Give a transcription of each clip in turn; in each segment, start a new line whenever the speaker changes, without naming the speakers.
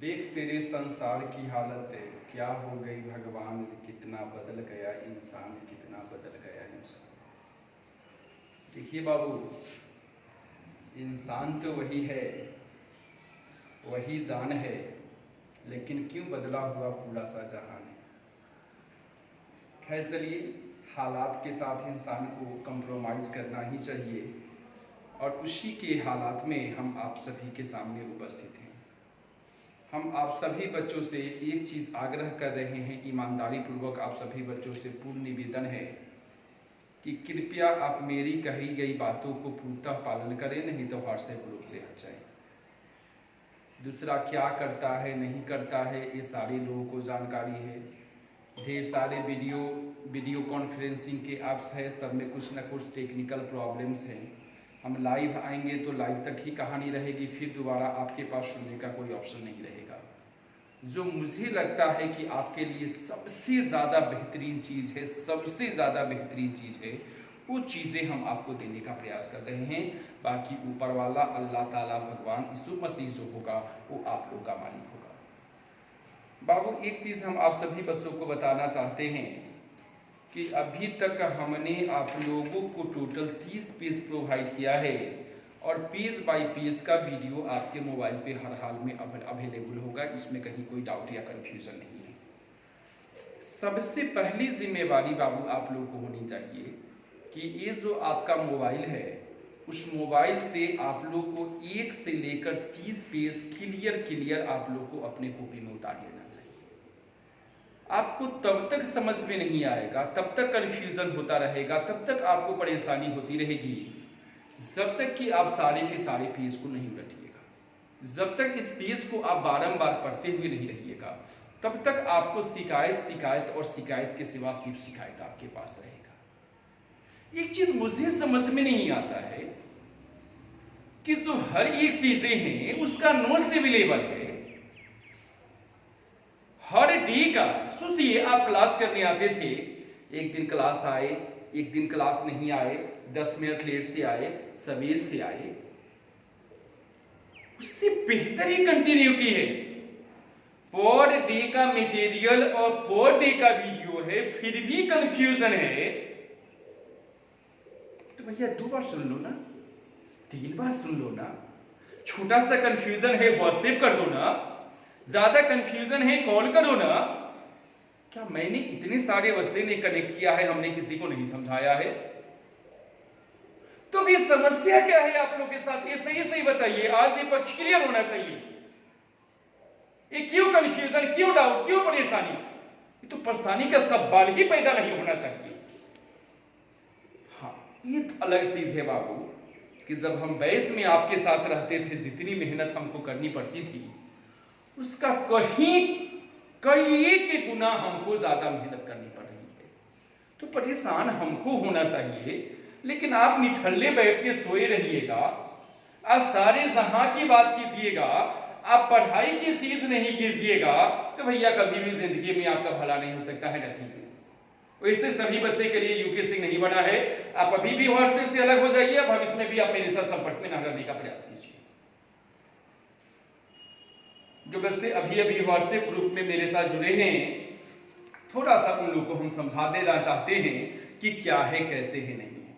देख तेरे संसार की हालत है, क्या हो गई भगवान, कितना बदल गया इंसान, कितना बदल गया इंसान। देखिए बाबू, इंसान तो वही है, वही जान है, लेकिन क्यों बदला हुआ पूरा सा जहान है। खैर चलिए, हालात के साथ इंसान को कंप्रोमाइज़ करना ही चाहिए और उसी के हालात में हम आप सभी के सामने उपस्थित हैं। हम आप सभी बच्चों से एक चीज़ आग्रह कर रहे हैं, ईमानदारी पूर्वक आप सभी बच्चों से पूर्ण निवेदन है कि कृपया आप मेरी कही गई बातों को पूर्णतः पालन करें, नहीं तो व्हाट्सएप ग्रुप से हट जाएं। दूसरा, क्या करता है नहीं करता है ये सारे लोगों को जानकारी है। ढेर सारे वीडियो कॉन्फ्रेंसिंग के ऐप्स है, सब में कुछ ना कुछ टेक्निकल प्रॉब्लम्स हैं। हम लाइव आएंगे तो लाइव तक ही कहानी रहेगी, फिर दोबारा आपके पास सुनने का कोई ऑप्शन नहीं रहेगा। जो मुझे लगता है कि आपके लिए सबसे ज़्यादा बेहतरीन चीज़ है, सबसे ज़्यादा बेहतरीन चीज़ है, वो चीज़ें हम आपको देने का प्रयास कर रहे हैं। बाकी ऊपर वाला अल्लाह ताला भगवान यीशु मसीह जो होगा वो आप लोग का मालिक होगा। बाबू, एक चीज़ हम आप सभी बच्चों को बताना चाहते हैं कि अभी तक हमने आप लोगों को टोटल 30 पेज प्रोवाइड किया है और पेज बाय पेज का वीडियो आपके मोबाइल पे हर हाल में अवेलेबल होगा, इसमें कहीं कोई डाउट या कन्फ्यूज़न नहीं है। सबसे पहली जिम्मेवारी बाबू आप लोगों को होनी चाहिए कि ये जो आपका मोबाइल है, उस मोबाइल से आप लोग को 1 से लेकर 30 पेज क्लियर आप लोग को अपने कॉपी में उतार लेना चाहिए। आपको तब तक समझ में नहीं आएगा, तब तक कन्फ्यूज़न होता रहेगा, तब तक आपको परेशानी होती रहेगी, जब तक कि आप सारे के सारे पेज को नहीं उलटिएगा। जब तक इस पेज को आप बारंबार पढ़ते हुए नहीं रहिएगा, तब तक आपको शिकायत और शिकायत के सिवा सिर्फ शिकायत आपके पास रहेगा। एक चीज मुझे समझ में नहीं आता है कि जो हर एक चीजें हैं उसका नोट्स अवेलेबल है हर डे का। सोचिए, आप क्लास करने आते थे, एक दिन क्लास आए, एक दिन क्लास नहीं आए, 10 मिनट लेट से आए, सवेर से आए, उससे बेहतर ही कंटिन्यूटी है। पर डे का मटेरियल और पर डे का वीडियो है, फिर भी कंफ्यूजन है, तो भैया 2 बार सुन लो ना, 3 बार सुन लो ना। छोटा सा कंफ्यूजन है, व्हाट्सएप कर दो ना। ज्यादा कंफ्यूजन है, कॉल करो ना। क्या मैंने इतने सारे वर्षे ने कनेक्ट किया है, हमने किसी को नहीं समझाया है? तो भी समस्या क्या है आप लोगों के साथ, ये सही बताइए। आज ये पक्ष क्लियर होना चाहिए। ये क्यों कंफ्यूजन, क्यों डाउट, क्यों परेशानी? ये तो परेशानी का सवाल ही पैदा नहीं होना चाहिए। हाँ, ये अलग चीज है बाबू कि जब हम बैस में आपके साथ रहते थे, जितनी मेहनत हमको करनी पड़ती थी, उसका कई के गुना हमको ज्यादा मेहनत करनी पड़ रही है। तो परेशान हमको होना चाहिए, लेकिन आप निठल्ले बैठ के सोए रहिएगा, आप सारे जहां की बात कीजिएगा, आप पढ़ाई की चीज नहीं कीजिएगा, तो भैया कभी भी जिंदगी में आपका भला नहीं हो सकता है। Nothing is. वैसे सभी बच्चे के लिए यूपीएससी नहीं बना है। आप अभी भी व्हाट्सएप से अलग हो जाइए, भविष्य में भी आप मेरे साथ संपर्क में न रहने का प्रयास कीजिए। जो बच्चे अभी व्हाट्सएप ग्रुप में मेरे साथ जुड़े हैं, थोड़ा सा उन लोगों को हम समझा देना चाहते हैं कि क्या है, कैसे है, नहीं है।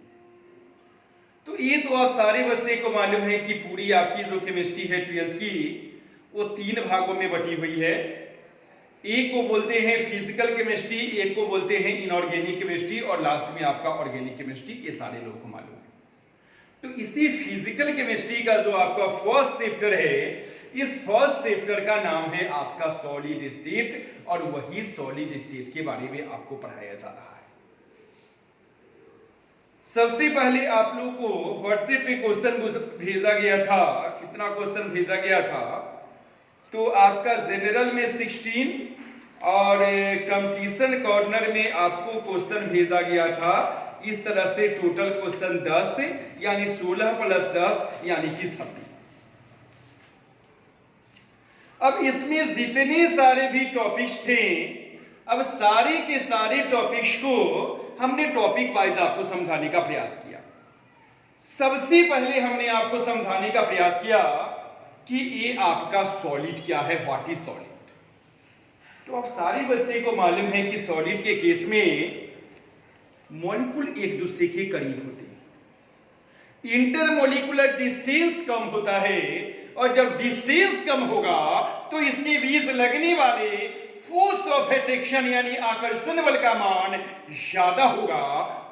तो ये तो आप सारे बच्चे को मालूम है कि पूरी आपकी जो केमिस्ट्री है 12th की, वो 3 भागों में बटी हुई है। एक को बोलते हैं फिजिकल केमिस्ट्री, एक को बोलते हैं इनऑर्गेनिक केमिस्ट्री, और लास्ट में आपका ऑर्गेनिक केमिस्ट्री। ये सारे लोगों को मालूम है। तो इसी फिजिकल केमिस्ट्री का जो आपका फर्स्ट चैप्टर है, इस फर्स्ट चैप्टर का नाम है आपका सॉलिड स्टेट, और वही सॉलिड स्टेट के बारे में आपको पढ़ाया जा रहा है। सबसे पहले आप लोग को व्हाट्सएप पे क्वेश्चन भेजा गया था। कितना क्वेश्चन भेजा गया था? तो आपका जनरल में 16 और कंपटीशन कॉर्नर में आपको क्वेश्चन भेजा गया था इस तरह से। टोटल क्वेश्चन 10, यानी 16 + 10 यानी कि 26। अब इसमें जितने सारे भी टॉपिक्स थे, अब सारे के सारे टॉपिक्स को हमने टॉपिक वाइज आपको समझाने का प्रयास किया। सबसे पहले हमने आपको समझाने का प्रयास किया कि ये आपका सॉलिड क्या है, व्हाट इज सॉलिड। तो आप सारे बच्चे को मालूम है कि सॉलिड के केस में मॉलिक्यूल एक दूसरे के करीब होते हैं, इंटरमोलिकुलर डिस्टेंस कम होता है, और जब डिस्टेंस कम होगा तो इसके बीच लगने वाले फोर्स ऑफ अट्रैक्शन यानी आकर्षण बल का मान ज्यादा होगा।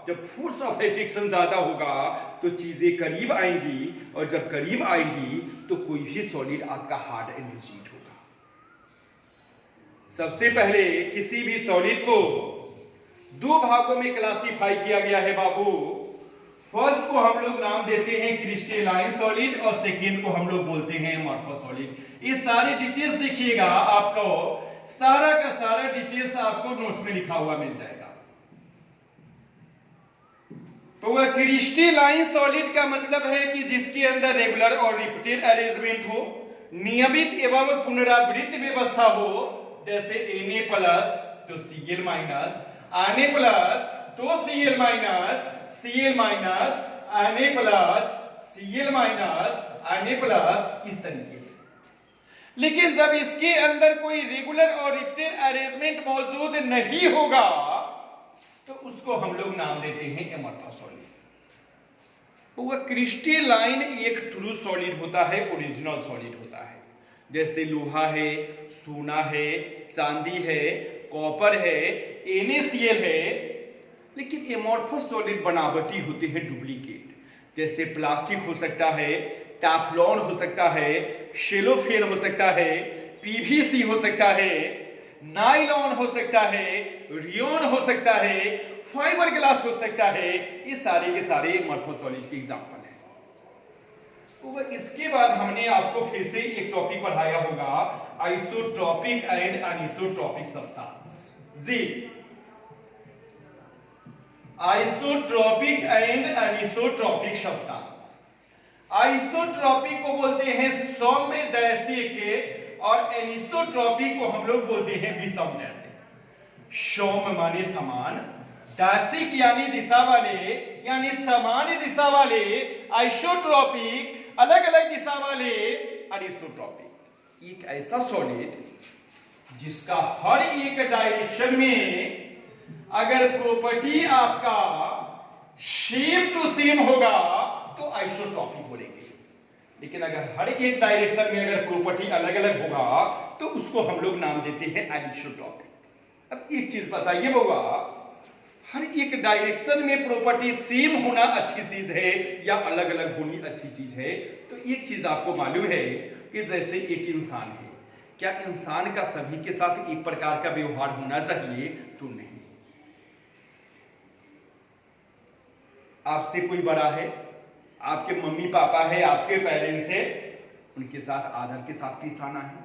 जब फोर्स ऑफ अट्रैक्शन ज्यादा होगा तो चीजें करीब आएंगी, और जब करीब आएंगी तो कोई भी सॉलिड आपका हार्ड एंड रिजिड होगा। सबसे पहले किसी भी सॉलिड को दो भागों में क्लासिफाई किया गया है बाबू। फर्स्ट को हम लोग नाम देते हैं क्रिस्टलाइन सॉलिड, और सेकेंड को हम लोग बोलते हैं अमॉर्फस सॉलिड। ये सारे डिटेल्स देखिएगा, आपको सारा का सारा डिटेल्स आपको नोट्स में लिखा हुआ मिल जाएगा। तो वह क्रिस्टलाइन सॉलिड का मतलब है कि जिसके अंदर रेगुलर और रिपीटेड अरेंजमेंट हो, नियमित एवं पुनरावृत्त व्यवस्था हो, जैसे Na प्लस तो Cl माइनस, Na प्लस तो Cl minus, Cl minus Na plus, Cl minus Na plus, इस तरीके से। लेकिन जब इसके अंदर कोई रेगुलर और रिपीटेड अरेंजमेंट मौजूद नहीं होगा तो उसको हम लोग नाम देते हैं अमॉर्फस सॉलिड। वह क्रिस्टलाइन एक ट्रू सॉलिड होता है, ओरिजिनल सॉलिड होता है। जैसे लोहा है, सोना है, चांदी है, कॉपर है, NaCl है। लेकिन एमॉर्फस सॉलिड बनावटी होते हैं, डुप्लीकेट। जैसे प्लास्टिक हो सकता है, टेफ्लॉन हो सकता है, सेलोफेन हो सकता है, PVC हो सकता है, नाइलॉन हो सकता है, रियोन हो सकता है, फाइबर ग्लास हो सकता है। ये सारे के सारे एमॉर्फस सॉलिड के एग्जांपल हैं। तो इसके बाद हमने आपको फिर से एक टॉपिक पढ़ाया होगा, आइसोट्रोपिक एंड अनिसोट्रोपिक सब्सटेंस। जी, isotropic and anisotropic substance. Isotropic को बोलते हैं सौम्यदैशिक, और एनिसोट्रोपिक को हम लोग बोलते हैं विषमदैशिक। सौम्य माने समान, दैशिक यानी दिशा वाले, यानी समान दिशा वाले। आइसोट्रोपिक अलग अलग दिशा वाले। अनिसोट्रोपिक एक ऐसा सॉलिड जिसका हर एक डायरेक्शन में अगर प्रॉपर्टी आपका सेम टू सेम होगा तो आइसोट्रोपिक बोलेंगे। लेकिन अगर हर एक डायरेक्शन में अगर प्रॉपर्टी अलग अलग होगा तो उसको हम लोग नाम देते हैं अनिसोट्रोपिक। अब एक चीज बताइए बउआ, हर एक डायरेक्शन में प्रॉपर्टी सेम होना अच्छी चीज है या अलग अलग होनी अच्छी चीज है? तो एक चीज आपको मालूम है कि जैसे एक इंसान है, क्या इंसान का सभी के साथ एक प्रकार का व्यवहार होना चाहिए? तो नहीं। आपसे कोई बड़ा है, आपके मम्मी पापा है, आपके पेरेंट्स है, उनके साथ आदर के साथ पेश आना है।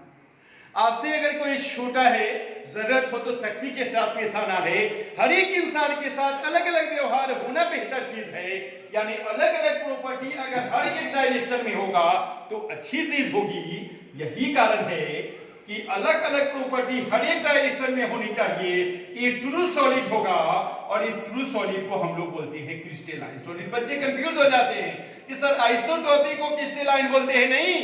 आपसे अगर कोई छोटा है, जरूरत हो तो शक्ति के साथ पेश आना है। हर एक इंसान के साथ अलग अलग व्यवहार होना बेहतर चीज है। यानी अलग अलग प्रॉपर्टी अगर हर एक डायरेक्शन में होगा तो अच्छी चीज होगी। यही कारण है कि अलग अलग प्रॉपर्टी हर एक डायरेक्शन में होनी चाहिए। ये ट्रू सॉलिड होगा, और इस ट्रू सॉलिड को हम लोग बोलते हैं क्रिस्टलाइन सॉलिड। बच्चे कंफ्यूज हो जाते हैं कि सर आइसोट्रोपिक को क्रिस्टलाइन बोलते हैं। नहीं,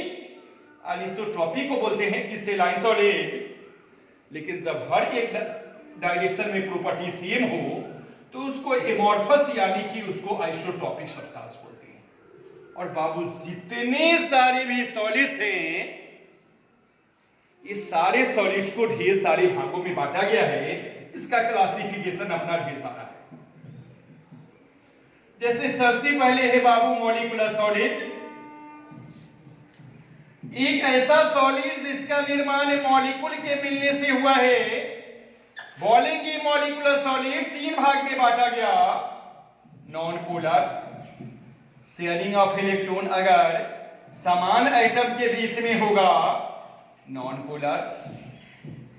अनिसोट्रोपिक को बोलते हैं क्रिस्टलाइन सॉलिड। लेकिन जब हर एक डायरेक्शन में प्रॉपर्टी सेम हो तो उसको एमॉर्फस यानी कि उसको आइसोट्रोपिक सब्सटेंस बोलते हैं। और बाबू जितने सारे भी सॉलिड्स हैं, इस सारे सॉलिड्स को ढेर सारे भागों में बांटा गया है। इसका क्लासिफिकेशन अपना ढेर सारा है। जैसे सबसे पहले है बाबू मॉलिक्यूलर सॉलिड। एक ऐसा सॉलिड जिसका निर्माण मॉलिक्यूल के मिलने से हुआ है। बोलेंगे मॉलिक्यूलर सॉलिड तीन भाग में बांटा गया। Non polar, sharing of electron अगर समान एटम के बीच में होगा नॉन पोलर।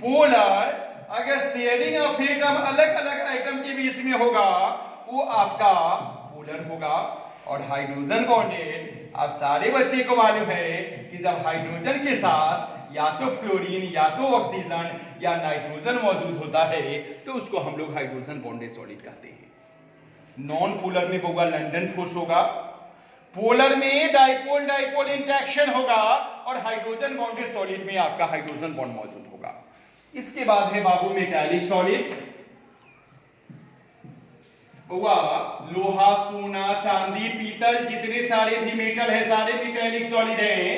पोलर अगर शेयरिंग ऑफ एटम अलग अलग एटम के बीच में होगा वो आपका पोलर होगा। और हाइड्रोजन बॉन्डेड, आप सारे बच्चे को मालूम है कि जब हाइड्रोजन के साथ या तो फ्लोरीन या तो ऑक्सीजन या नाइट्रोजन मौजूद होता है तो उसको हम लोग हाइड्रोजन बॉन्डेड सॉलिड कहते हैं। नॉन पोलर में होगा लंडन फोर्स होगा।
पोलर में डाइपोल डाइपोल इंटरेक्शन होगा और हाइड्रोजन बॉन्डेड सॉलिड में आपका हाइड्रोजन बॉन्ड मौजूद होगा। इसके बाद है बाबू मेटालिक सॉलिड। लोहा, सोना, चांदी, पीतल, जितने सारे भी मेटल है सारे मेटालिक सॉलिड हैं।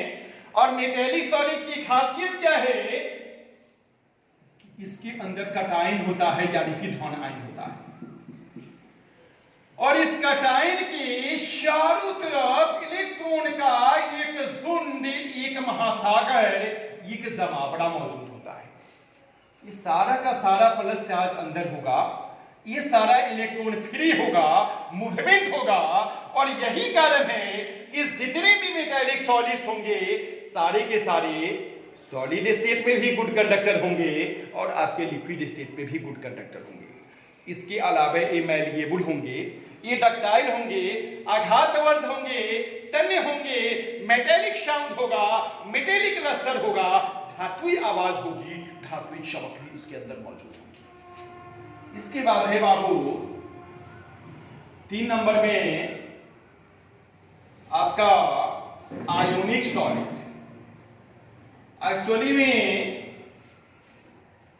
और मेटालिक सॉलिड की खासियत क्या है कि इसके अंदर कटायन होता है, यानी कि धन आयन होता है। और इस कटायन के चारों तरफ इलेक्ट्रॉन का एक झुंड, एक महासागर, एक जमावड़ा मौजूद होता है। ये सारा का सारा प्लस चार्ज अंदर होगा, ये सारा इलेक्ट्रॉन फ्री होगा, मूवमेंट होगा। और यही कारण है कि जितने भी मेटालिक सॉलिड्स होंगे सारे के सारे सॉलिड स्टेट में भी गुड कंडक्टर होंगे और आपके लिक्विड स्टेट में भी गुड कंडक्टर होंगे। इसके अलावा ये मैलिएबल होंगे, ये डक्टाइल होंगे, आघातवर्ध होंगे, तन्य होंगे, मेटालिक साउंड होगा, मेटालिक लस्टर होगा, धातुई आवाज होगी, धातुई चमक भी इसके अंदर मौजूद होगी। इसके बाद है बाबू 3 नंबर में आपका आयोनिक सॉलिड। एक्चुअली में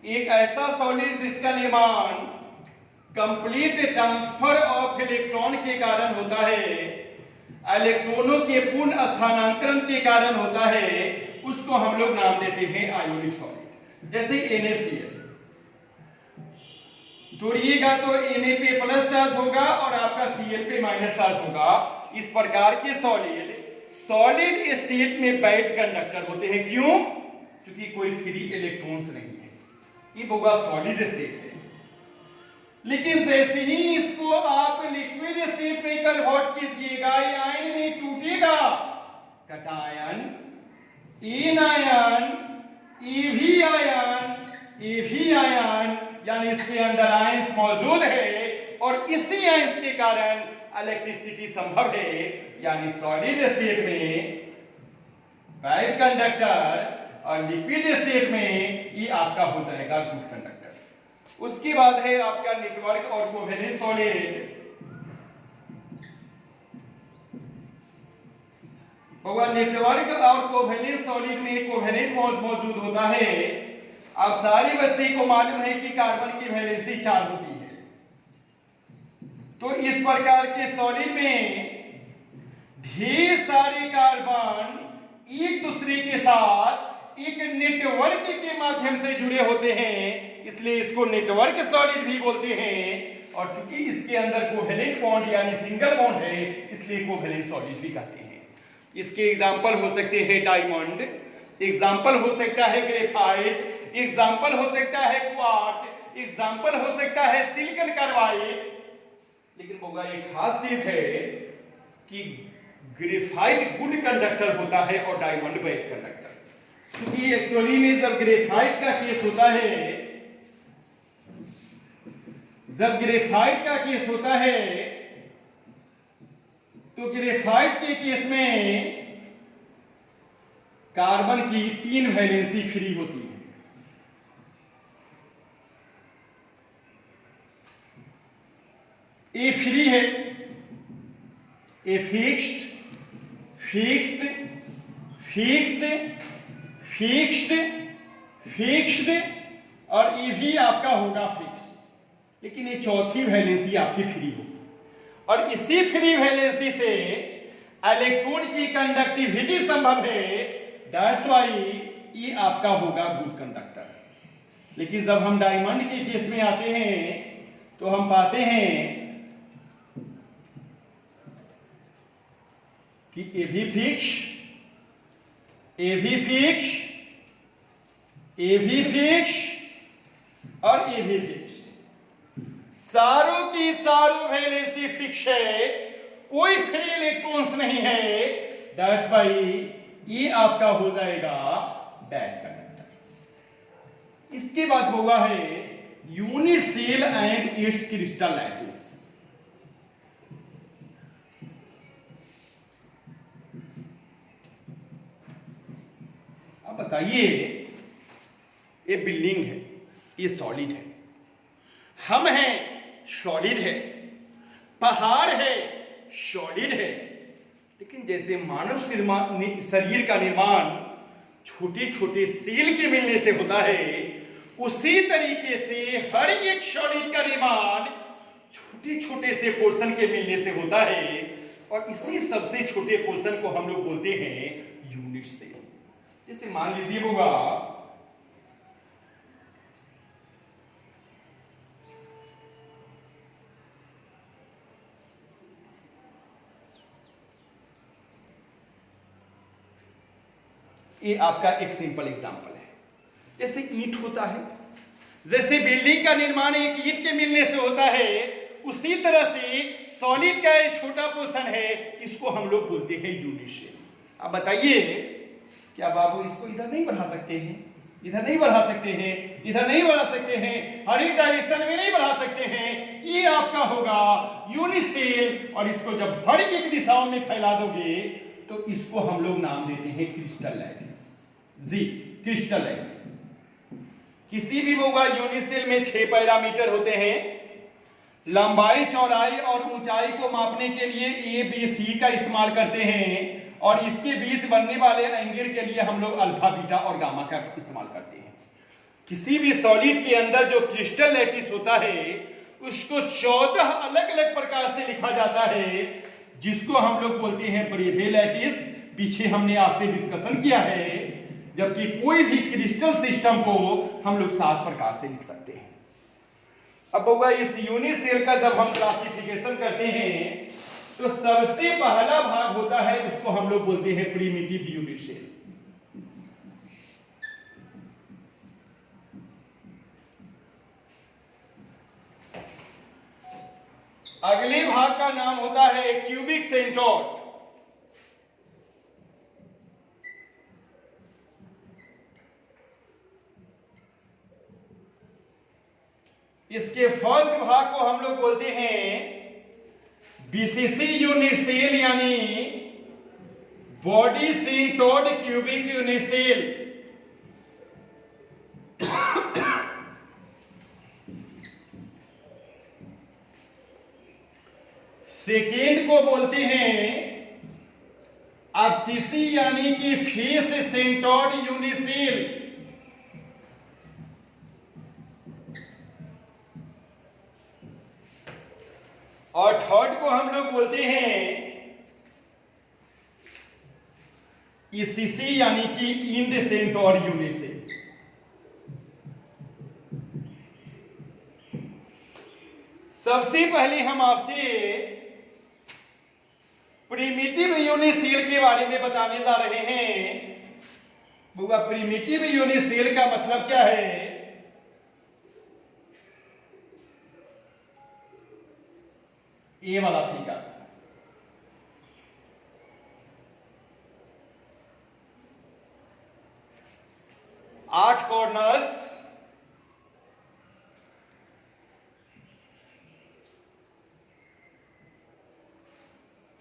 एक ऐसा सॉलिड जिसका निर्माण कंप्लीट ट्रांसफर ऑफ इलेक्ट्रॉन के कारण होता है, इलेक्ट्रॉनों के पूर्ण स्थानांतरण के कारण होता है, उसको हम लोग नाम देते हैं आयोनिक सॉलिड। जैसे NaCl तोड़िएगा तो Na पे प्लस चार्ज होगा और आपका Cl पे माइनस चार्ज होगा। इस प्रकार के सॉलिड स्टेट में बैड कंडक्टर होते हैं। क्यों? क्योंकि कोई फ्री इलेक्ट्रॉन्स नहीं है, ये होगा सॉलिड स्टेट है। लेकिन जैसे ही इसको आप लिक्विड स्टेट में कन्वर्ट कीजिएगा, ये आयन में टूटेगा, कटायन, एनायन, एवी आयन, एवी आयन, यानी इसके अंदर आयंस मौजूद है और इसी आयंस के कारण इलेक्ट्रिसिटी संभव है। यानी सॉलिड स्टेट में बैड कंडक्टर और लिक्विड स्टेट में ये आपका हो जाएगा गुड कंडक्टर। उसके बाद है आपका नेटवर्क और कोवेलेंट सॉलिड। नेटवर्क और कोवेलेंट सॉलिड में कोवेलेंट मौजूद होता है। अब सारे बच्चे को मालूम है कि कार्बन की वैलेंसी 4 होती है, तो इस प्रकार के सॉलिड में ढेर सारे कार्बन एक दूसरे के साथ एक नेटवर्क के माध्यम से जुड़े होते हैं, इसलिए इसको नेटवर्क सॉलिड भी बोलते हैं। और चूंकि इसके अंदर कोवेलेंट बॉन्ड यानी सिंगल बॉन्ड है, इसलिए कोवेलेंट सॉलिड भी कहते हैं। इसके एग्जाम्पल हो सकते हैं डायमंड, एग्जाम्पल हो सकता है ग्रेफाइट, एग्जाम्पल हो सकता है क्वार्ट्ज, एग्जाम्पल हो सकता है सिलिकॉन कार्बाइड। लेकिन होगा एक खास चीज है कि ग्रेफाइट गुड कंडक्टर होता है और डायमंड बैड कंडक्टर। क्योंकि एक्चुअली में जब ग्रेफाइट का केस होता है, जब ग्रेफाइट का केस होता है तो ग्रेफाइट के केस में कार्बन की 3 वैलेंसी फ्री होती है। ए फ्री है, a fixed, fixed, fixed, fixed, fixed और ये भी आपका होगा फिक्स। लेकिन ये चौथी वैलेंसी आपकी फ्री होगी और इसी फ्री वैलेंसी से इलेक्ट्रॉन की कंडक्टिविटी संभव है। दैट्स व्हाई ये आपका होगा गुड कंडक्टर। लेकिन जब हम डायमंड के केस में आते हैं तो हम पाते हैं कि ए भी फिक्स, ए भी फिक्स, ए भी फिक्स और ए भी फिक्स, चारों की चारों वैलेंसी फिक्स है, कोई फ्री इलेक्ट्रॉन्स नहीं है। दैट्स व्हाई ये आपका हो जाएगा बैड कंडक्टर। इसके बाद होगा है unit cell and its crystal lattice. अब बताइए, ये बिल्डिंग है, ये सॉलिड है, हम हैं सॉलिड है, पहाड़ है सॉलिड है, लेकिन जैसे मानव शरीर का निर्माण छोटे छोटे सेल के मिलने से होता है, उसी तरीके से हर एक सॉलिड का निर्माण छोटे छोटे से पोर्शन के मिलने से होता है, और इसी सबसे छोटे पोर्शन को हम लोग बोलते हैं यूनिट सेल। जैसे मान लीजिए होगा ये आपका एक सिंपल एग्जांपल है। जैसे ईंट होता है, जैसे बिल्डिंग का निर्माण एक ईंट के मिलने से होता है, उसी तरह से सॉलिड का एक छोटा पोर्शन है, इसको हम लोग बोलते हैं यूनिट सेल। अब बताइए, क्या बाबू इसको इधर नहीं बढ़ा सकते हैं, इधर नहीं बढ़ा सकते हैं, इधर नहीं बढ़ा सकते हैं, हर एक डायरेक्शन में नहीं बढ़ा सकते हैं? ये आपका होगा यूनिट सेल, और इसको जब हर एक दिशाओं में फैला दोगे तो इसको हम लोग नाम देते हैं क्रिस्टल लैटिस। जी, क्रिस्टल लैटिस। किसी भी होगा यूनिट सेल में 6 पैरामीटर होते हैं। लंबाई, चौड़ाई और ऊंचाई को मापने के लिए ए बी सी का इस्तेमाल करते हैं, और इसके बीच बनने वाले एंगल के लिए हम लोग अल्फा, बीटा और गामा का इस्तेमाल करते हैं। किसी भी सॉलिड के अंदर जो क्रिस्टल लैटिस होता है उसको 14 अलग अलग प्रकार से लिखा जाता है, जिसको हम लोग बोलते हैं ब्रेवे लैटिस। पीछे हमने आपसे डिस्कशन किया है, जबकि कोई भी क्रिस्टल सिस्टम को हम लोग 7 प्रकार से लिख सकते हैं। अब होगा इस यूनिट सेल का जब हम क्लासिफिकेशन करते हैं तो सबसे पहला भाग होता है, उसको हम लोग बोलते हैं प्रिमिटिव यूनिट सेल। अगले भाग का नाम होता है क्यूबिक सेंटोड। इसके फर्स्ट भाग को हम लोग बोलते हैं बीसीसी यूनिट सेल, यानी body centred cubic unit cell. Second को बोलते हैं एफसीसी, यानी कि फेस सेंटोड यूनिट सेल। और थर्ड को हम लोग बोलते हैं ईसीसी, यानी कि इंड सेंटोड यूनिट सेल। सबसे पहले हम आपसे प्रिमिटिव यूनिट सेल के बारे में बताने जा रहे हैं। बुआ, प्रिमिटिव यूनिट सेल का मतलब क्या है? ए वाला फिगर, आठ कॉर्नर्स,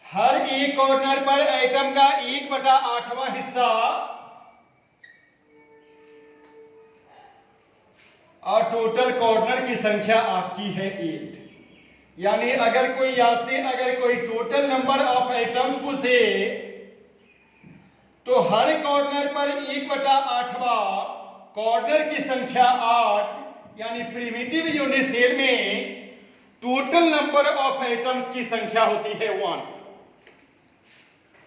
हर एक कॉर्नर पर एटम का 1/8वां हिस्सा, और टोटल कॉर्नर की संख्या आपकी है 8। यानी अगर कोई आपसे अगर कोई टोटल नंबर ऑफ एटम्स पूछे तो हर कॉर्नर पर 1/8वां, कॉर्नर की संख्या 8, यानी प्रिमिटिव यूनिट सेल में टोटल नंबर ऑफ एटम्स की संख्या होती है 1।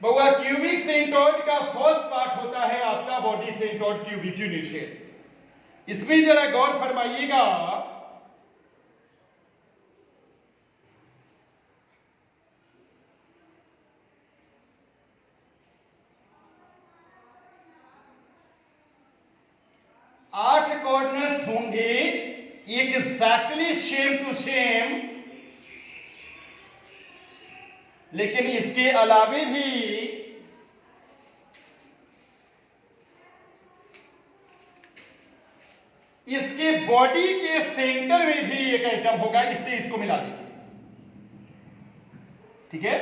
बउआ, क्यूबिक सेंटोड का फर्स्ट पार्ट होता है आपका body centred cubic unit cell. इसमें जरा गौर फरमाइएगा, आठ कॉर्नर्स होंगे एग्जैक्टली सेम टू सेम, लेकिन इसके अलावे भी इसके बॉडी के सेंटर में भी एक आइटम होगा। इससे इसको मिला दीजिए, ठीक है?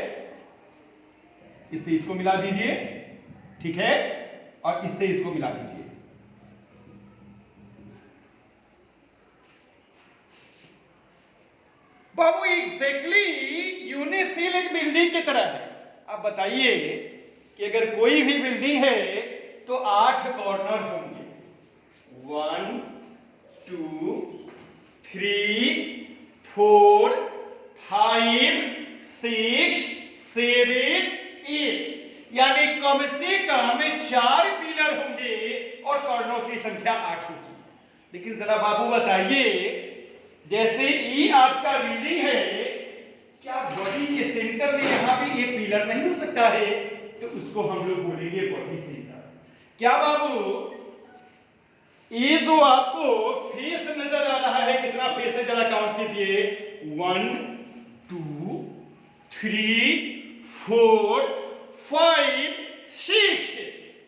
इससे इसको मिला दीजिए, ठीक है? और इससे इसको मिला दीजिए। बाबू, एग्जैक्टली यूनिट सेल एक बिल्डिंग की तरह है। अब बताइए कि अगर कोई भी बिल्डिंग है तो 8 कॉर्नर होंगे, 1 2 3 4 5 6 7 8, यानी कम से कम 4 पिलर होंगे और कॉर्नरों की संख्या 8 होगी। लेकिन जरा बाबू बताइए, जैसे ये आपका बिल्डिंग है, क्या बॉडी के सेंटर में यहां पे ये पिलर नहीं हो सकता है? तो उसको हम लोग बोलेंगे बॉडी सेंटर। क्या बाबू, ये जो आपको फेस नजर आ रहा है, कितना फेस है जरा काउंट कीजिए, 1 2 3 4 5 6।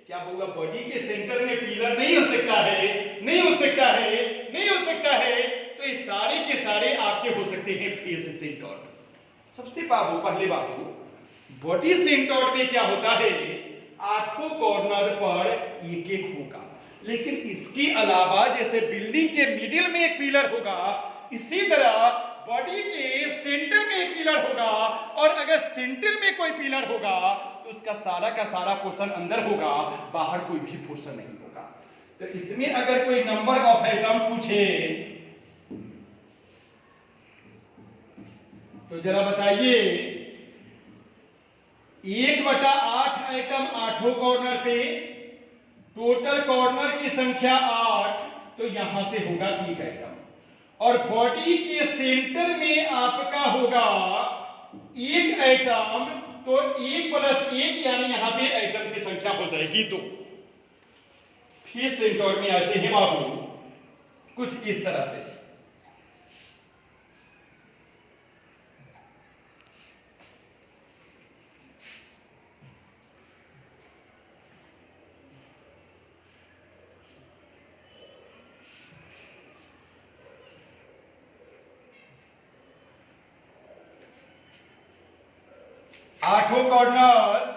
क्या होगा, बॉडी के सेंटर में पिलर नहीं हो सकता है, नहीं हो सकता है, नहीं हो सकता है। तो ये सारे के सारे आपके हो सकते हैं फेस सेंटर। सबसे पहले बाबू, बॉडी सेंटर में क्या होता है, 8 कॉर्नर पर एक एक होगा। लेकिन इसके अलावा जैसे बिल्डिंग के मिडिल में एक पिलर होगा, इसी तरह बॉडी के सेंटर में एक पिलर होगा। और अगर सेंटर में कोई पिलर होगा तो उसका सारा का सारा पोर्शन अंदर होगा, बाहर कोई भी पोर्शन नहीं होगा। तो इसमें अगर कोई नंबर ऑफ आइटम पूछे तो जरा बताइए, 1/8 आइटम 8 कॉर्नर पे, टोटल कॉर्नर की संख्या 8, तो यहां से होगा 1 आइटम। और बॉडी के सेंटर में आपका होगा 1 आइटम, तो 1 + 1 यानी यहां पे आइटम की संख्या हो जाएगी 2। फिर सेंटर में आते हैं बाबू, कुछ इस तरह से। आठों कॉर्नर्स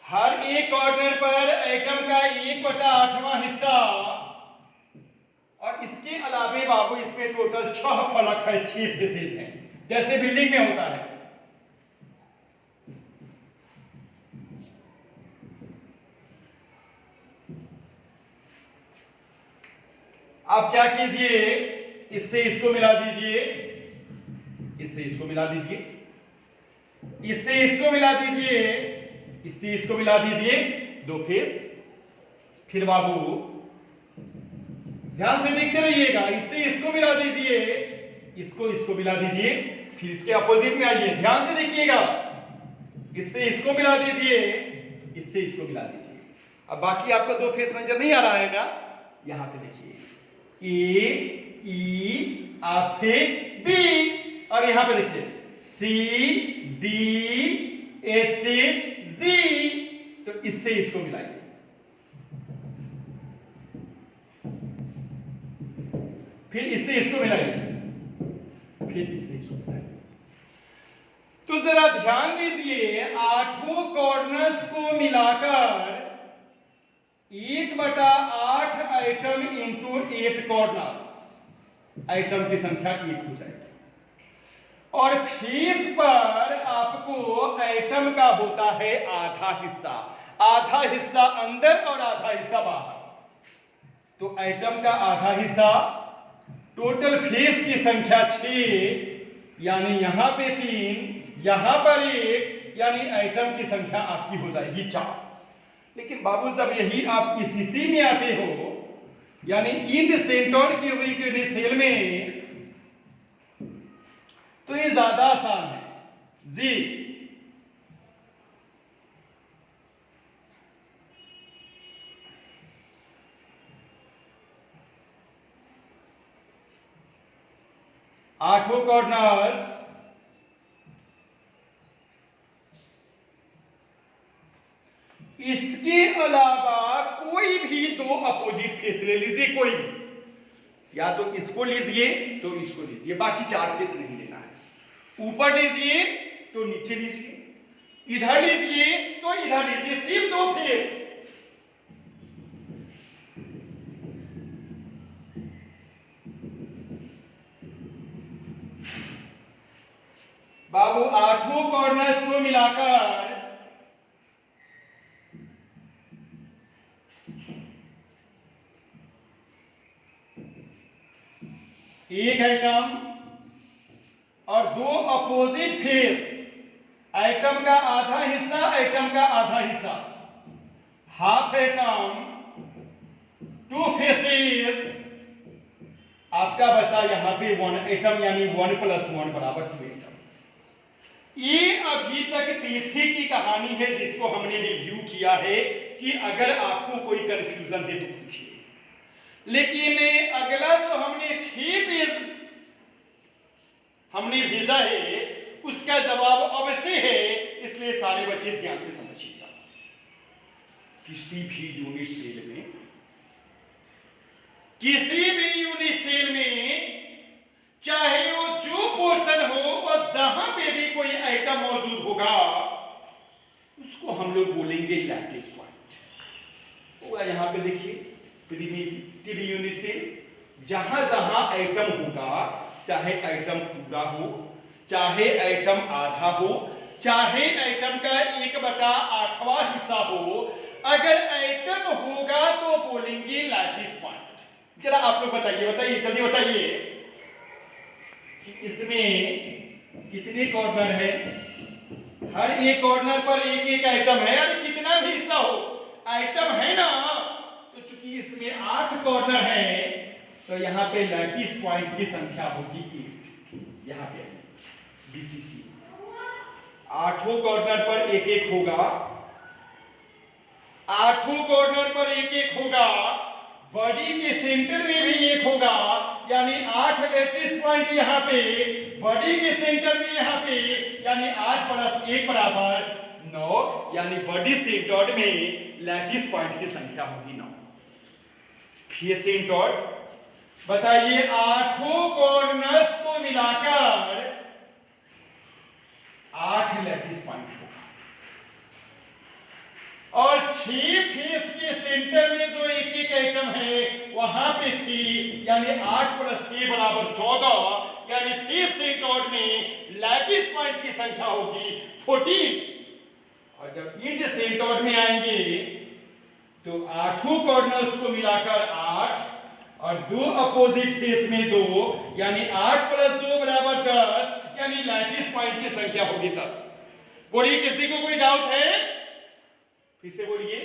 हर एक कॉर्नर पर एटम का 1/8वां हिस्सा, और इसके अलावे बाबू इसमें टोटल 6 फलक है, 6 फेसेस हैं, जैसे बिल्डिंग में होता है। आप क्या कीजिए, इससे इसको मिला दीजिए, इससे इसको मिला दीजिए, इससे इसको मिला दीजिए, इससे इसको मिला दीजिए, 2 फेस। फिर बाबू ध्यान से देखते रहिएगा, इससे इसको मिला दीजिए, इसको इसको मिला दीजिए, फिर इसके अपोजिट में आइए, ध्यान से देखिएगा, इससे इसको मिला दीजिए, इससे इसको मिला दीजिए। अब बाकी आपको 2 फेस नजर नहीं आ रहा है ना? यहां पे देखिए, ए ई एफ बी, और यहां पे देखिए सी डी एच जी। तो इससे इसको मिलाइए, फिर इससे इसको मिलाइए, फिर इससे इसको मिलाइए। तो जरा ध्यान दीजिए, 8 कॉर्नर्स को मिलाकर 1/8 आइटम इंटू 8 कॉर्नर्स, आइटम की संख्या 1 हो जाएगी। और फेस पर आपको आइटम का होता है आधा हिस्सा, आधा हिस्सा अंदर और आधा हिस्सा बाहर। तो आइटम का आधा हिस्सा, टोटल फेस की संख्या 6, यानी यहां पे 3, यहां पर 1, यानी आइटम की संख्या आपकी हो जाएगी 4। लेकिन बाबू जब यही आप इस इसी में आते हो, यानी इंड सेंटर की सेल में, तो ये ज्यादा आसान है जी। आठों कॉर्नर्स इसके अलावा कोई भी 2 अपोजिट फेस ले लीजिए, कोई भी, या तो इसको लीजिए तो इसको लीजिए, बाकी 4 फेस नहीं लेना है। ऊपर लीजिए तो नीचे लीजिए, इधर लीजिए तो इधर लीजिए, सिर्फ 2 फेस। बाबू आठों कॉर्नर्स को मिलाकर एक एटम और दो अपोजिट फेस, एटम का आधा हिस्सा, एटम का आधा हिस्सा, हाफ एटम, टू फेसेस, आपका बचा यहां पे वन एटम, यानी 1 + 1 = 2 एटम। ये अभी तक पीसी की कहानी है जिसको हमने रिव्यू किया है कि अगर आपको कोई कंफ्यूजन है तो पूछिए। लेकिन अगला जो हमने 6 पेज हमने भेजा है उसका जवाब अवश्य है, इसलिए सारे बच्चे ध्यान से समझिएगा। किसी भी यूनिट सेल में चाहे वो जो पोर्शन हो और जहां पे भी कोई आइटम मौजूद होगा उसको हम लोग बोलेंगे लैटिस पॉइंट होगा। यहां पे देखिए प्रिमिटिव यूनिट सेल, जहां जहां आइटम होगा, चाहे आइटम पूरा हो, चाहे आइटम आधा हो, चाहे आइटम का 1/8वां हिस्सा हो, अगर आइटम होगा तो बोलेंगे लैटिस पॉइंट। जरा आप लोग बताइए जल्दी बताइए कि इसमें कितने कॉर्नर है? हर एक कॉर्नर पर एक एक आइटम है, यानी कितना भी हिस्सा हो आइटम है ना। तो चूंकि इसमें 8 कॉर्नर है तो यहां पे लैटिस पॉइंट की संख्या होगी 8। यहां पे बीसीसी 8 कॉर्नर पर एक एक होगा, 8 कॉर्नर पर एक एक होगा, बॉडी के सेंटर में भी एक होगा, यानी 8 लैटिस पॉइंट यहां पे, बॉडी के सेंटर में यहां पे, यानी 8 + 1 = 9, यानी बॉडी सेंटर में लैटिस पॉइंट की संख्या होगी 9। फेस सेंटर बताइए 8 कॉर्नर्स को मिलाकर 8 लैटिस पॉइंट होगा, और 6 फेस के सेंटर में जो एक एक आइटम है वहां पे थी, यानी 8 + 6 = 14, यानी फेस सेंटर में लैटिस पॉइंट की संख्या होगी 14। और जब इंड सेंटर में आएंगे तो 8 कॉर्नर्स को मिलाकर 8 और 2 अपोजिट फेस में 2, यानी 8 + 2 = 10, यानी लैटिस पॉइंट की संख्या होगी 10। बोलिए किसी को कोई डाउट है? फिर से बोलिए,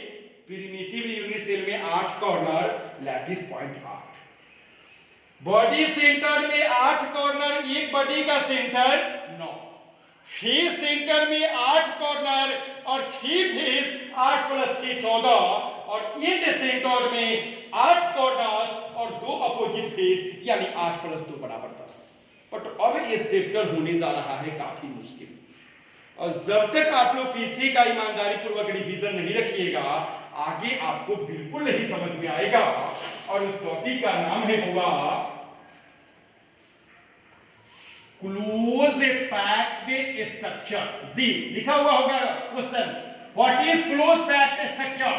प्रिमिटिव यूनिट सेल में 8 corner, lattice point 8। Body centre में 8 कॉर्नर, एक बॉडी का सेंटर 9। फेस सेंटर में 8 कॉर्नर और 6 फेस, 8 + 6 = 14, और इंड सेंटर में 8 कॉर्नर्स और 2 अपोजिट फेस, यानी 8 + 2 = 10। बट अब ये सेक्टर होने जा रहा है काफी मुश्किल, और जब तक आप लोग पीछे का ईमानदारी पूर्वक रिवीजन नहीं रखिएगा आगे आपको बिल्कुल नहीं समझ में आएगा। और उस टॉपिक का नाम होगा क्लोज पैक्ड स्ट्रक्चर। जी लिखा हुआ होगा question, what is close packed structure?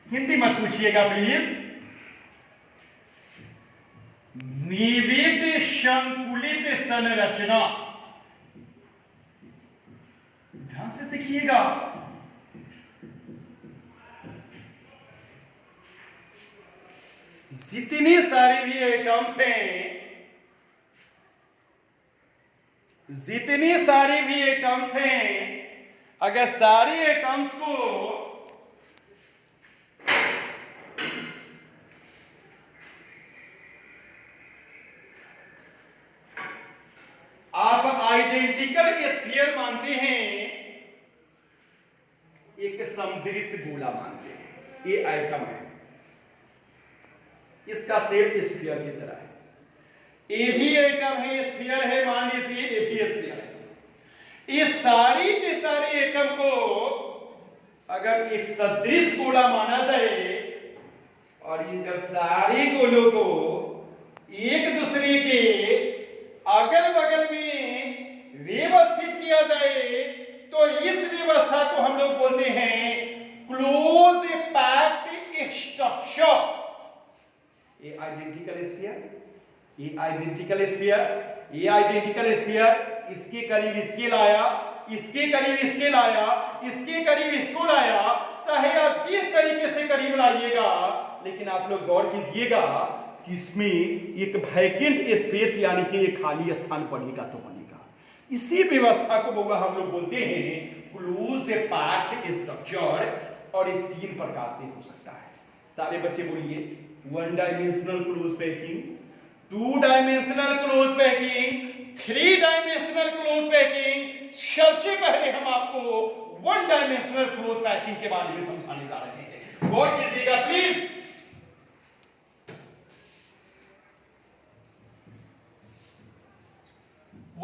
Hindi मत पूछिएगा प्लीज। निविड संकुलित संरचना, ध्यान से देखिएगा। जितने सारे भी एटम्स हैं, जितने सारे भी एटम्स हैं, अगर सारे एटम्स को आप आइडेंटिकल स्फीयर मानते हैं, एक समदृश गोला मानते हैं, ये आइटम है, इसका शेप स्फीयर की तरह है। ए भी आइटम है, स्फीयर है, मान लीजिए ए भी स्फीयर है। ये सारी के सारे एटम को अगर एक सदृश गोला माना जाए और इन जब सारे गोलों को एक दूसरे के अगल बगल में व्यवस्थित किया जाए तो इस व्यवस्था को हम लोग बोलते हैं क्लोज पैक्ड स्ट्रक्चर। ये आइडेंटिकल स्फीयर, ये आइडेंटिकल स्फीयर, ये आइडेंटिकल स्फीयर, इसके करीब इसके लाया, इसके करीब इसके लाया, इसके करीब इसको लाया, चाहे आप जिस तरीके से करीब लाइएगा, लेकिन आप लोग गौर कीजिएगा कि इसमें एक वैकेंट स्पेस यानी कि एक खाली स्थान पड़ेगा तो बनेगा। इसी व्यवस्था को बउआ हम लोग बोलते हैं क्लोज पैक्ड स्ट्रक्चर, और ये 3 प्रकार से हो सकता है। सारे बच्चे बोलिए, 1 dimensional close packing, 2 dimensional close packing, 3 dimensional close packing. सबसे पहले हम आपको 1 डायमेंशनल क्लोज पैकिंग के बारे में समझाने जा रहे हैं, गौर कीजिएगा प्लीज।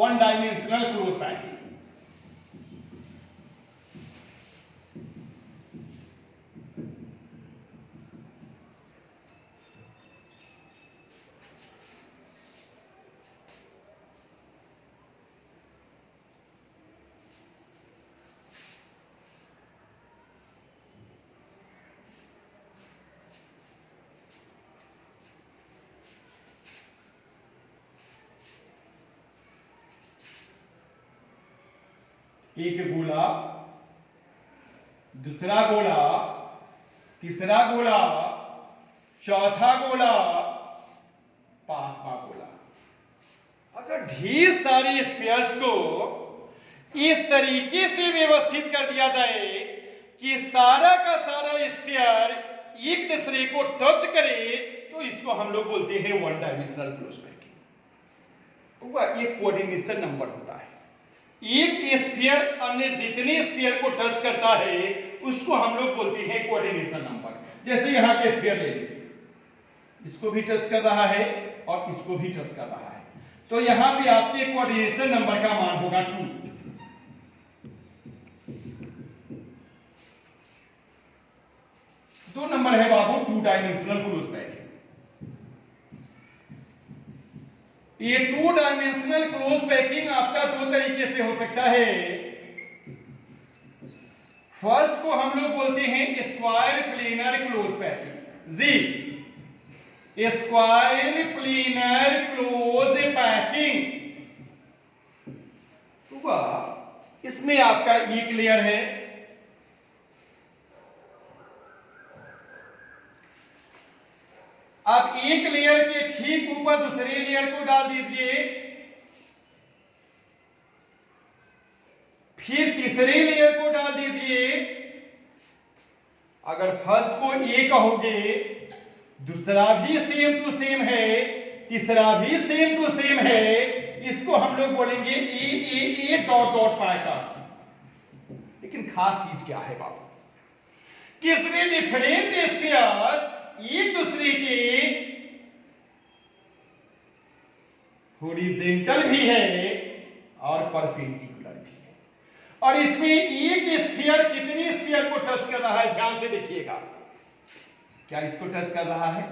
1 dimensional close packing. एक गोला, दूसरा गोला, तीसरा गोला, चौथा गोला, 5वां गोला। अगर ढेर सारे स्फीयर्स को इस तरीके से व्यवस्थित कर दिया जाए कि सारा का सारा स्फीयर एक दूसरे को टच करे, तो इसको हम लोग बोलते हैं 1 डायमेंशनल क्लोज पैकिंग। एक कोऑर्डिनेशन नंबर होता है। एक स्फीयर अन्य जितने स्फीयर को टच करता है उसको हम लोग बोलते हैं कोऑर्डिनेशन नंबर। जैसे यहां के स्फीयर ले लीजिए, इसको भी टच कर रहा है और इसको भी टच कर रहा है, तो यहां पे आपके कोऑर्डिनेशन नंबर का मान होगा 2। 2 नंबर है बाबू 2 डायमेंशनल क्लोज पैकिंग। ये 2 डायमेंशनल क्लोज पैकिंग आपका 2 तरीके से हो सकता है। फर्स्ट को हम लोग बोलते हैं स्क्वायर प्लेनर क्लोज पैकिंग, जी स्क्वायर प्लेनर क्लोज पैकिंग। इसमें आपका एक लेयर है, आप एक लेयर के ठीक ऊपर दूसरे लेयर को डाल दीजिए, फिर तीसरे लेयर को डाल दीजिए। अगर फर्स्ट को ए कहोगे, दूसरा भी सेम टू सेम है, तीसरा भी सेम टू सेम है, इसको हम लोग बोलेंगे ए डॉट डॉट पैटर्न। लेकिन खास चीज क्या है बाबू, कि इसमें डिफरेंट स्फीयर्स एक दूसरे के हॉरिजॉन्टल भी है और परपेंडिकुलर भी है। और इसमें एक स्फीयर कितने स्फीयर को टच कर रहा है, ध्यान से देखिएगा। क्या इसको टच कर रहा है?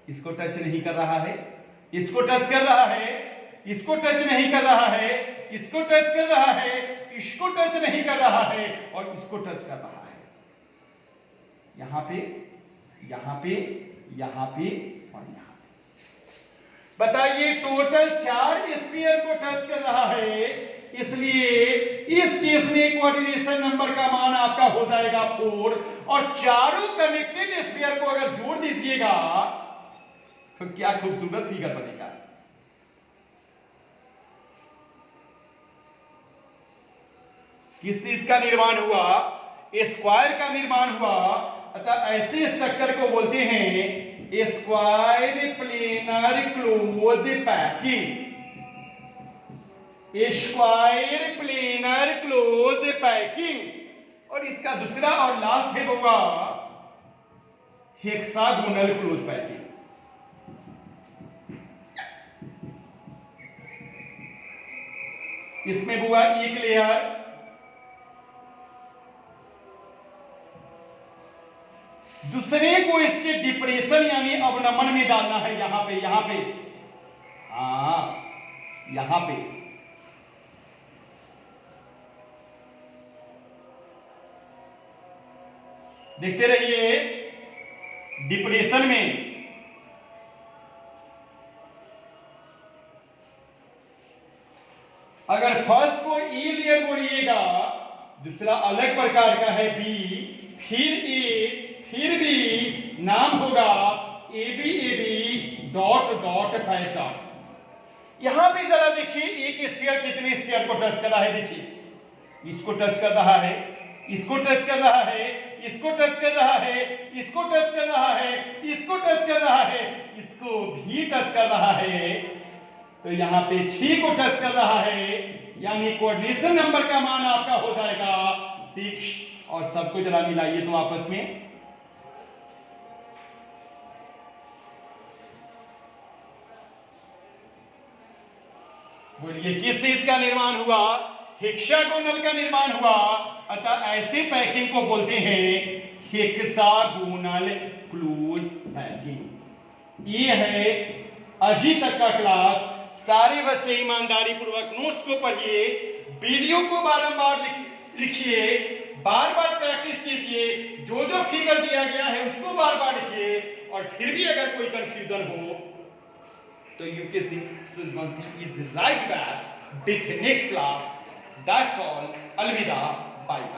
इसको टच नहीं कर रहा है। इसको टच कर रहा है, इसको टच नहीं कर रहा है, इसको टच कर रहा है, इसको टच नहीं कर रहा है, और इसको टच कर रहा है। यहां पे, यहां पे, यहां पे और यहां पे। बताइए टोटल 4 स्फीयर को टच कर रहा है, इसलिए इस केस में कोऑर्डिनेशन नंबर का मान आपका हो जाएगा 4। और चारों कनेक्टेड स्फीयर को अगर जोड़ दीजिएगा तो क्या खूबसूरत फिगर बनेगा। किस चीज का निर्माण हुआ? स्क्वायर का निर्माण हुआ। अतः ऐसे स्ट्रक्चर को बोलते हैं square planar close packing. Square planar close packing. और इसका दूसरा और लास्ट है होगा हेक्सागोनल क्लोज पैकिंग। इसमें हुआ एक लेयर, दूसरे को इसके डिप्रेशन यानी अवनमन में डालना है। यहां पे, यहां पे, यहां पे देखते रहिए डिप्रेशन में अगर फर्स्ट को ई लेयर बोलिएगा, दूसरा अलग प्रकार का है बी, फिर ए, फिर बी, नाम होगा A B dot dot pattern. यहां पे जरा देखिए एक स्फीयर कितने स्फीयर को टच कर रहा है, देखिए इसको टच कर रहा है, इसको टच कर रहा है, इसको टच कर रहा है, इसको टच कर रहा है, इसको टच कर रहा है, इसको भी टच कर रहा है। तो यहाँ पे 6 को टच कर रहा है, यानी कोऑर्डिनेशन नंबर का मान आपका हो जाएगा 6। और सबको जरा मिलाइए तो आपस में, बोलिए किस चीज का निर्माण हुआ? हेक्सागोनल का निर्माण हुआ। अतः ऐसे पैकिंग को बोलते हैं हेक्सागोनल क्लोज पैकिंग। ये है अभी तक का क्लास। सारे बच्चे ईमानदारी पूर्वक नोट्स को पढ़िए, वीडियो को बारंबार लिखिए, बार बार प्रैक्टिस कीजिए, जो जो फिगर दिया गया है उसको बार बार लिखिए। और फिर भी अगर कोई कंफ्यूजन हो तो UPSC Suryavanshi is right back with next class. That's all. Alvida. Bye.